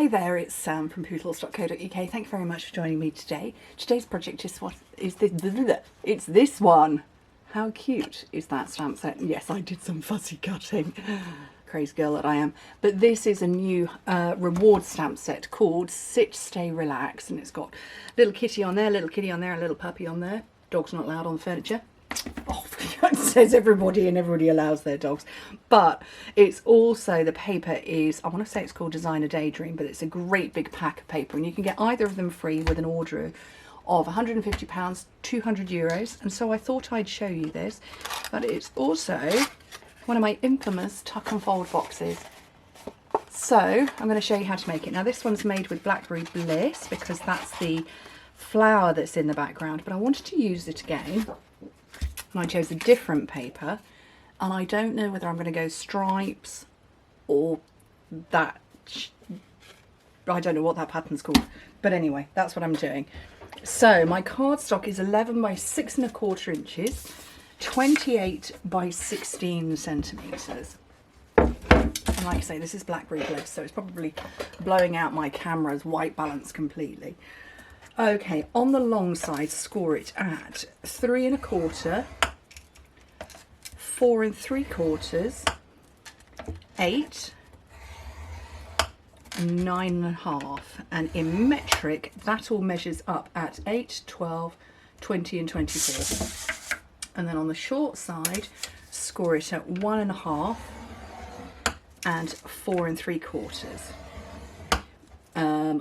Hi there, it's Sam from Pootles.co.uk. Thank you very much for joining me today. Today's project is it's this one. How cute is that stamp set? Yes, I did some fussy cutting. Crazy girl that I am. But this is a new reward stamp set called Sit, Stay, Relax. And it's got little kitty on there, little kitty on there, a little puppy on there. Dog's not allowed on the furniture. Oh, it says everybody, and everybody allows their dogs. But it's also, the paper is, I want to say it's called Designer Daydream, but it's a great big pack of paper, and you can get either of them free with an order of £150, 200 euros. And so I thought I'd show you this, but it's also one of my infamous tuck and fold boxes. So I'm going to show you how to make it. Now this one's made with Blackberry Bliss because that's the flower that's in the background, but I wanted to use it again. And I chose a different paper, and I don't know whether I'm going to go stripes or that, I don't know what that pattern's called, but anyway, that's what I'm doing. So my cardstock is 11 by 6 1/4 inches, 28 by 16 centimetres. And like I say, this is Blackberry Bliss, so it's probably blowing out my camera's white balance completely. Okay, on the long side, score it at 3 1/4, 4 3/4, 8, 9 1/2, and in metric that all measures up at 8, 12, 20 and 24. And then on the short side, score it at 1 1/2 and 4 3/4.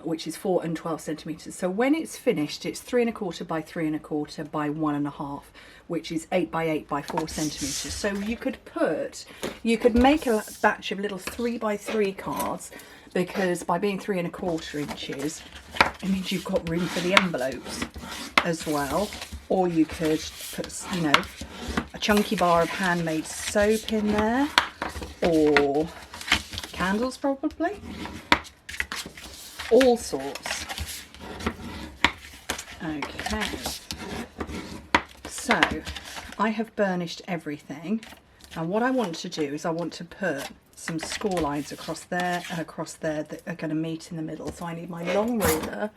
Which is 4 and 12 centimetres. So when it's finished, it's 3 1/4 by 3 1/4 by 1 1/2, which is 8 by 8 by 4 centimetres. So you could make a batch of little 3 by 3 cards, because by being 3 1/4 inches, it means you've got room for the envelopes as well. Or you could put, you know, a chunky bar of handmade soap in there, or candles probably. All sorts. Okay, so I have burnished everything, and what I want to do is I want to put some score lines across there and across there that are going to meet in the middle. So I need my long ruler,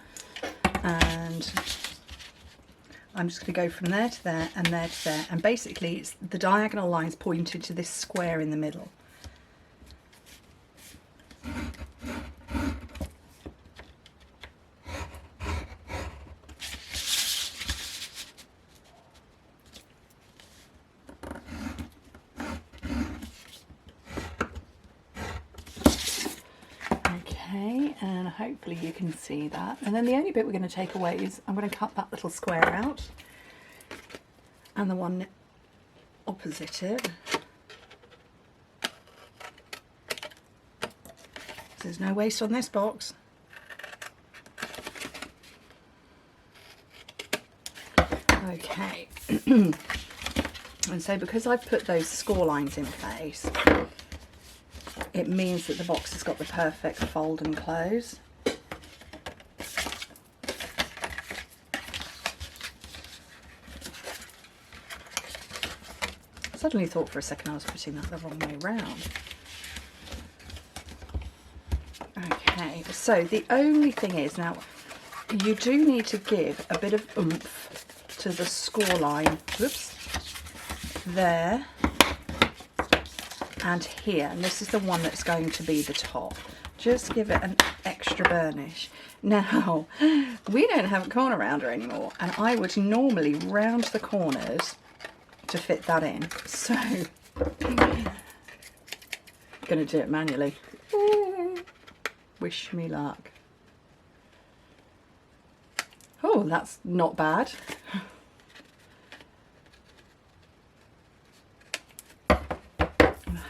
and I'm just going to go from there to there and there to there, and basically it's the diagonal lines pointed to this square in the middle. And hopefully you can see that. And then the only bit we're going to take away is I'm going to cut that little square out, and the one opposite it. There's no waste on this box. Okay. And so because I've put those score lines in place, it means that the box has got the perfect fold and close. I suddenly thought for a second I was putting that the wrong way round. Okay, so the only thing is, now you do need to give a bit of oomph to the score line. Whoops. There. And here, and this is the one that's going to be the top. Just give it an extra burnish. Now, we don't have a corner rounder anymore, and I would normally round the corners to fit that in. So, I'm going to do it manually. Wish me luck. Oh, that's not bad.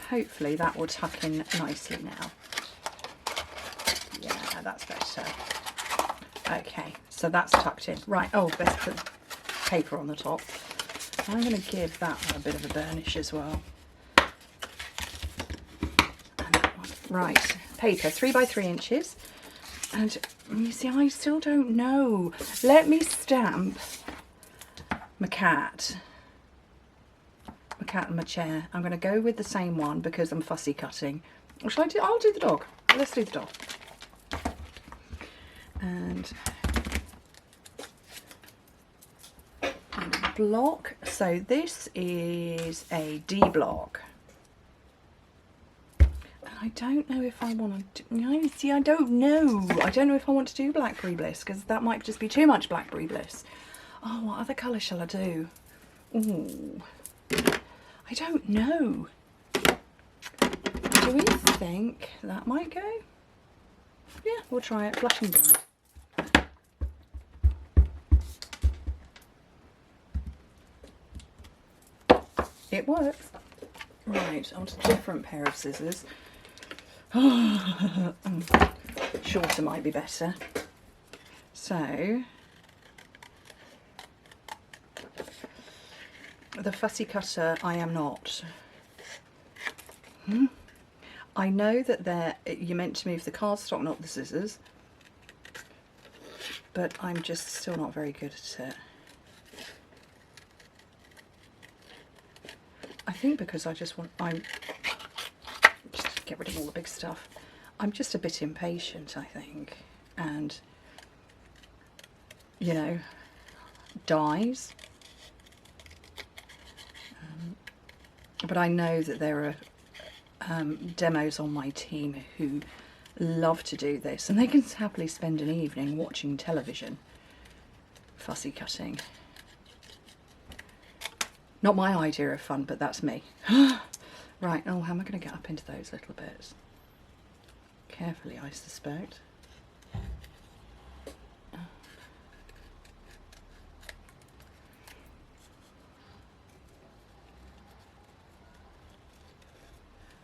Hopefully that will tuck in nicely now. Yeah, that's better. Okay, so that's tucked in. Right, oh, best put paper on the top. I'm going to give that one a bit of a burnish as well. And that one. Right, paper, 3 by 3 inches. And you see, I still don't know. Let me stamp my cat. My cat and my chair. I'm going to go with the same one because I'm fussy cutting. Or shall I do? I'll do the dog. Let's do the dog. And block. So this is a D block. I don't know if I want to do, see, I don't know if I want to do Blackberry Bliss, because that might just be too much Blackberry Bliss. Oh, what other colour shall I do? Ooh, I don't know. Do we think that might go? Yeah, we'll try it. Blush and Bright. It works. Right, onto a different pair of scissors. Shorter might be better. So, the fussy cutter I am not. I know that you're meant to move the cardstock, not the scissors, but I'm just still not very good at it. I think because I just just get rid of all the big stuff. I'm just a bit impatient, I think, and you know, dies. But I know that there are demos on my team who love to do this, and they can happily spend an evening watching television fussy cutting. Not my idea of fun, but that's me. Right, oh, how am I going to get up into those little bits? Carefully, I suspect.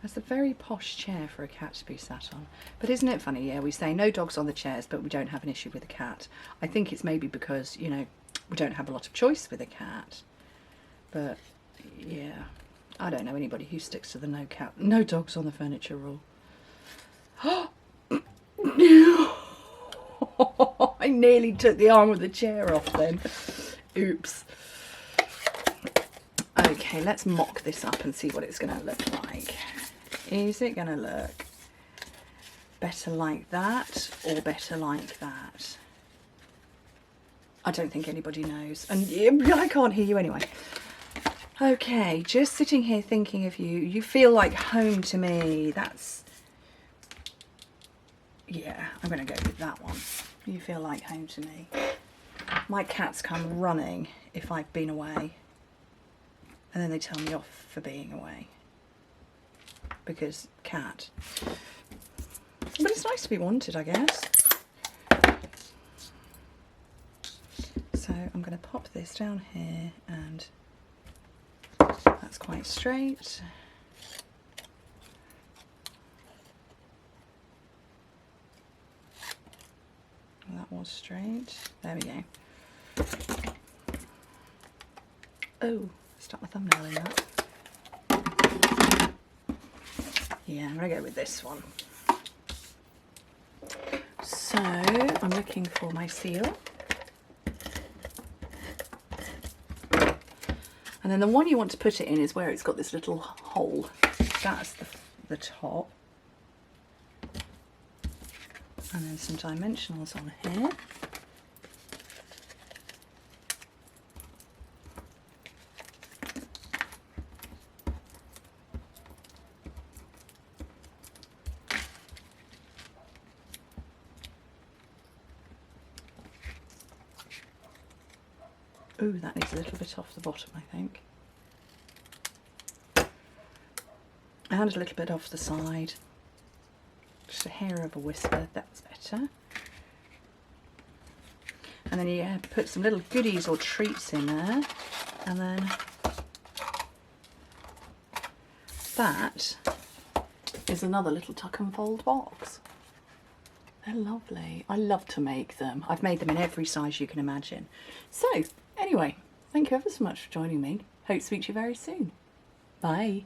That's a very posh chair for a cat to be sat on. But isn't it funny? Yeah, we say no dogs on the chairs, but we don't have an issue with a cat. I think it's maybe because, you know, we don't have a lot of choice with a cat. But yeah, I don't know anybody who sticks to the no dogs on the furniture rule. I nearly took the arm of the chair off then. Oops. Okay, let's mock this up and see what it's going to look like. Is it going to look better like that or better like that? I don't think anybody knows. And I can't hear you anyway. Okay, just sitting here thinking of you. You feel like home to me. That's... yeah, I'm going to go with that one. You feel like home to me. My cats come running if I've been away. And then they tell me off for being away. Because cat. But it's nice to be wanted, I guess. So I'm going to pop this down here, and that's quite straight. That was straight. There we go. Oh, stuck my thumbnail in that. Yeah, I'm going to go with this one. So I'm looking for my seal. And then the one you want to put it in is where it's got this little hole. That's the top. And then some dimensionals on here. Ooh, that needs a little bit off the bottom, I think. And a little bit off the side. Just a hair of a whisper, that's better. And then you put some little goodies or treats in there. And then that is another little tuck and fold box. They're lovely. I love to make them. I've made them in every size you can imagine. So, anyway, thank you ever so much for joining me. Hope to speak to you very soon. Bye.